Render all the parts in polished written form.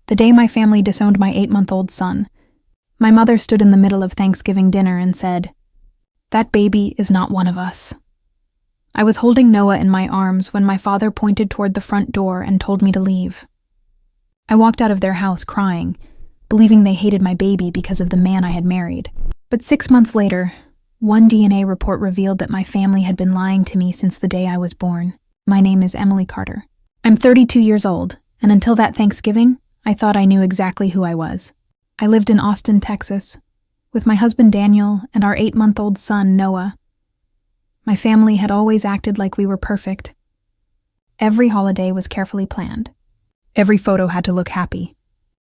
the day my family disowned my 8-month-old son. My mother stood in the middle of Thanksgiving dinner and said, "That baby is not one of us." I was holding Noah in my arms when my father pointed toward the front door and told me to leave. I walked out of their house crying, believing they hated my baby because of the man I had married. But 6 months later, one DNA report revealed that my family had been lying to me since the day I was born. My name is Emily Carter. I'm 32 years old, and until that Thanksgiving, I thought I knew exactly who I was. I lived in Austin, Texas, with my husband Daniel and our 8-month-old son Noah. My family had always acted like we were perfect. Every holiday was carefully planned. Every photo had to look happy.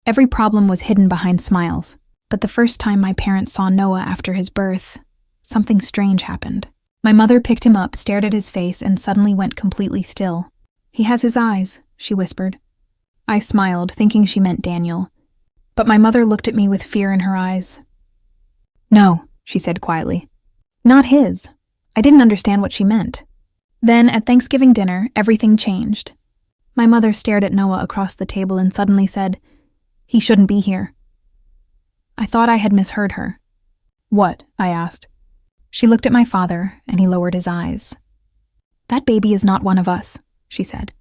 Every problem was hidden behind smiles. But the first time my parents saw Noah after his birth, something strange happened. My mother picked him up, stared at his face, and suddenly went completely still. "He has his eyes," she whispered. I smiled, thinking she meant Daniel. But my mother looked at me with fear in her eyes. "No," she said quietly. "Not his." I didn't understand what she meant. Then, at Thanksgiving dinner, everything changed. My mother stared at Noah across the table and suddenly said, "He shouldn't be here." I thought I had misheard her. "What?" I asked. She looked at my father, and he lowered his eyes. "That baby is not one of us," she said.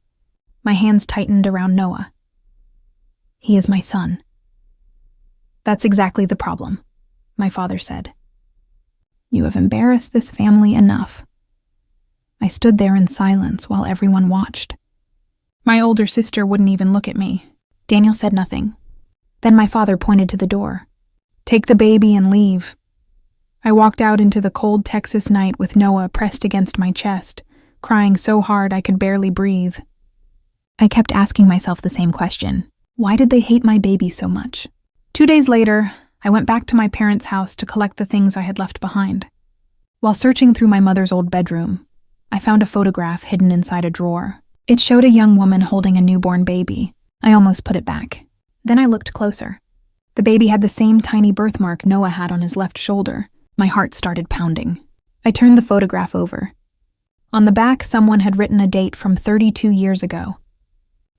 My hands tightened around Noah. "He is my son." "That's exactly the problem," my father said. "You have embarrassed this family enough." I stood there in silence while everyone watched. My older sister wouldn't even look at me. Daniel said nothing. Then my father pointed to the door. "Take the baby and leave." I walked out into the cold Texas night with Noah pressed against my chest, crying so hard I could barely breathe. I kept asking myself the same question. Why did they hate my baby so much? 2 days later, I went back to my parents' house to collect the things I had left behind. While searching through my mother's old bedroom, I found a photograph hidden inside a drawer. It showed a young woman holding a newborn baby. I almost put it back. Then I looked closer. The baby had the same tiny birthmark Noah had on his left shoulder. My heart started pounding. I turned the photograph over. On the back, someone had written a date from 32 years ago.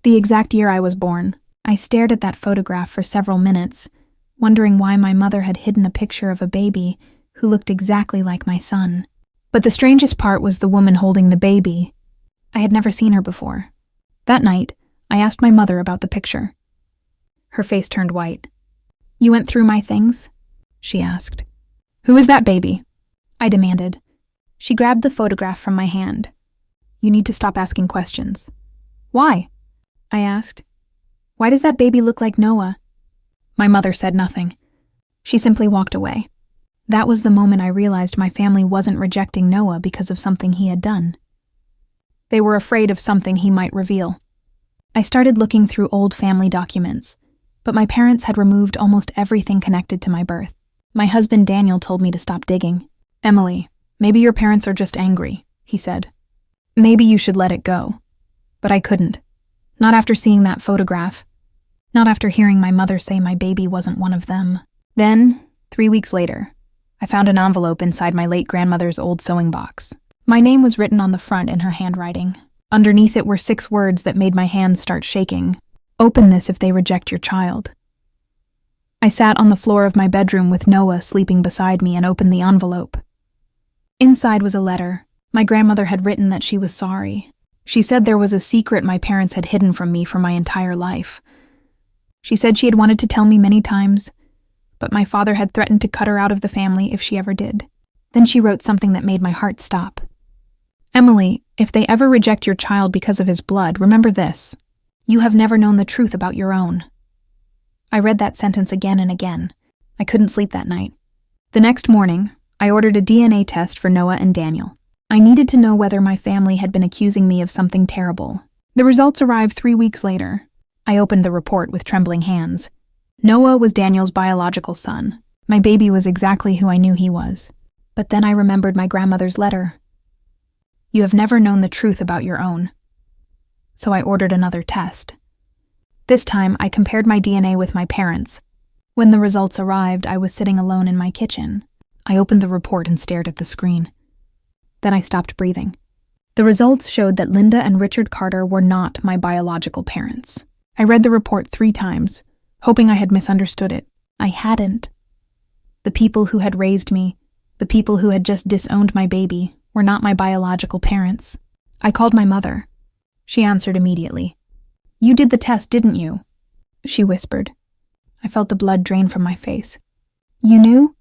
The exact year I was born. I stared at that photograph for several minutes, wondering why my mother had hidden a picture of a baby who looked exactly like my son. But the strangest part was the woman holding the baby. I had never seen her before. That night, I asked my mother about the picture. Her face turned white. "You went through my things?" she asked. "Who is that baby?" I demanded. She grabbed the photograph from my hand. "You need to stop asking questions." "Why?" I asked. "Why does that baby look like Noah?" My mother said nothing. She simply walked away. That was the moment I realized my family wasn't rejecting Noah because of something he had done. They were afraid of something he might reveal. I started looking through old family documents, but my parents had removed almost everything connected to my birth. My husband Daniel told me to stop digging. "Emily, maybe your parents are just angry," he said. "Maybe you should let it go." But I couldn't. Not after seeing that photograph. Not after hearing my mother say my baby wasn't one of them. Then, 3 weeks later, I found an envelope inside my late grandmother's old sewing box. My name was written on the front in her handwriting. Underneath it were 6 words that made my hands start shaking. "Open this if they reject your child." I sat on the floor of my bedroom with Noah sleeping beside me and opened the envelope. Inside was a letter. My grandmother had written that she was sorry. She said there was a secret my parents had hidden from me for my entire life. She said she had wanted to tell me many times, but my father had threatened to cut her out of the family if she ever did. Then she wrote something that made my heart stop. "Emily, if they ever reject your child because of his blood, remember this. You have never known the truth about your own." I read that sentence again and again. I couldn't sleep that night. The next morning, I ordered a DNA test for Noah and Daniel. I needed to know whether my family had been accusing me of something terrible. The results arrived 3 weeks later. I opened the report with trembling hands. Noah was Daniel's biological son. My baby was exactly who I knew he was. But then I remembered my grandmother's letter. "You have never known the truth about your own." So I ordered another test. This time, I compared my DNA with my parents. When the results arrived, I was sitting alone in my kitchen. I opened the report and stared at the screen. Then I stopped breathing. The results showed that Linda and Richard Carter were not my biological parents. I read the report 3 times. hoping I had misunderstood it. I hadn't. The people who had raised me, the people who had just disowned my baby, were not my biological parents. I called my mother. She answered immediately. "You did the test, didn't you?" she whispered. I felt the blood drain from my face. "You knew?"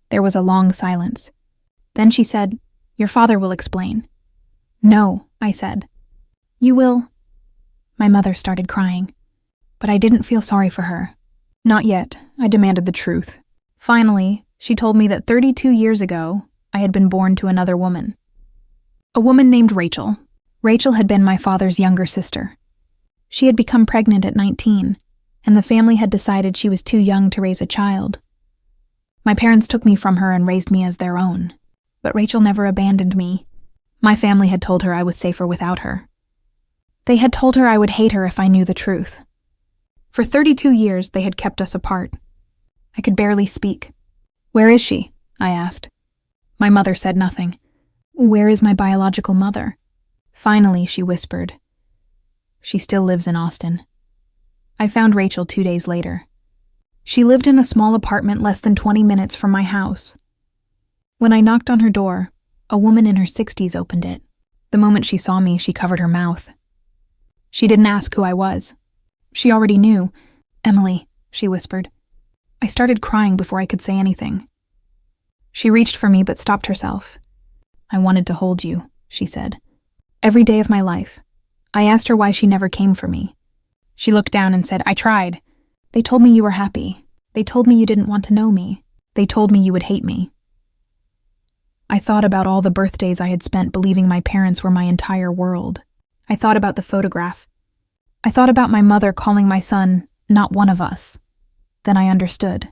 There was a long silence. Then she said, "Your father will explain." "No," I said. "You will." My mother started crying, but I didn't feel sorry for her. Not yet. I demanded the truth. Finally, she told me that 32 years ago, I had been born to another woman. A woman named Rachel. Rachel had been my father's younger sister. She had become pregnant at 19, and the family had decided she was too young to raise a child. My parents took me from her and raised me as their own, but Rachel never abandoned me. My family had told her I was safer without her. They had told her I would hate her if I knew the truth. For 32 years, they had kept us apart. I could barely speak. "Where is she?" I asked. My mother said nothing. "Where is my biological mother?" Finally, she whispered. "She still lives in Austin." I found Rachel 2 days later. She lived in a small apartment less than 20 minutes from my house. When I knocked on her door, a woman in her 60s opened it. The moment she saw me, she covered her mouth. She didn't ask who I was. She already knew. "Emily," she whispered. I started crying before I could say anything. She reached for me but stopped herself. "I wanted to hold you," she said. "Every day of my life." I asked her why she never came for me. She looked down and said, "I tried. They told me you were happy. They told me you didn't want to know me. They told me you would hate me." I thought about all the birthdays I had spent believing my parents were my entire world. I thought about the photograph. I thought about my mother calling my son, "not one of us." Then I understood.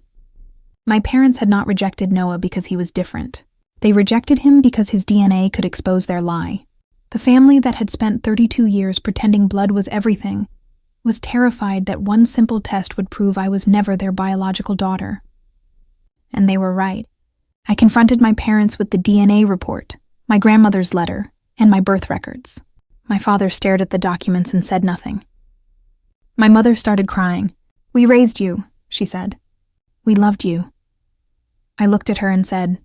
My parents had not rejected Noah because he was different. They rejected him because his DNA could expose their lie. The family that had spent 32 years pretending blood was everything was terrified that one simple test would prove I was never their biological daughter. And they were right. I confronted my parents with the DNA report, my grandmother's letter, and my birth records. My father stared at the documents and said nothing. My mother started crying. "We raised you," she said. "We loved you." I looked at her and said,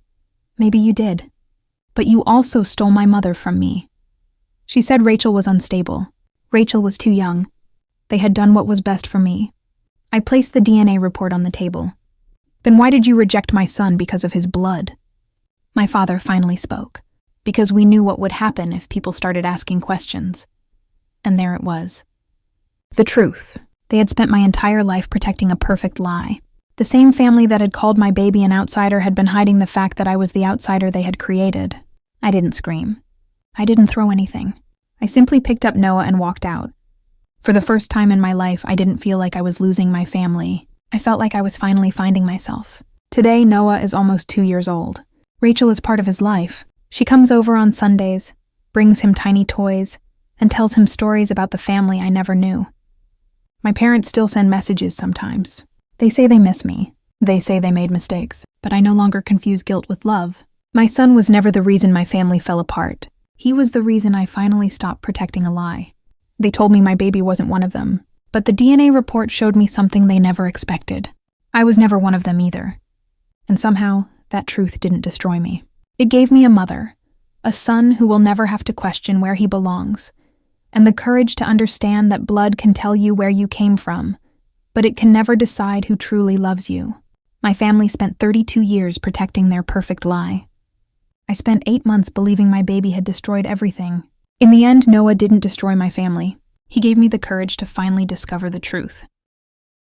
"Maybe you did. But you also stole my mother from me." She said Rachel was unstable. Rachel was too young. They had done what was best for me. I placed the DNA report on the table. "Then why did you reject my son because of his blood?" My father finally spoke. "Because we knew what would happen if people started asking questions." And there it was. The truth. They had spent my entire life protecting a perfect lie. The same family that had called my baby an outsider had been hiding the fact that I was the outsider they had created. I didn't scream. I didn't throw anything. I simply picked up Noah and walked out. For the first time in my life, I didn't feel like I was losing my family. I felt like I was finally finding myself. Today, Noah is almost 2 years old. Rachel is part of his life. She comes over on Sundays, brings him tiny toys, and tells him stories about the family I never knew. My parents still send messages sometimes. They say they miss me. They say they made mistakes. But I no longer confuse guilt with love. My son was never the reason my family fell apart. He was the reason I finally stopped protecting a lie. They told me my baby wasn't one of them. But the DNA report showed me something they never expected. I was never one of them either. And somehow, that truth didn't destroy me. It gave me a mother, a son who will never have to question where he belongs, and the courage to understand that blood can tell you where you came from, but it can never decide who truly loves you. My family spent 32 years protecting their perfect lie. I spent 8 months believing my baby had destroyed everything. In the end, Noah didn't destroy my family. He gave me the courage to finally discover the truth.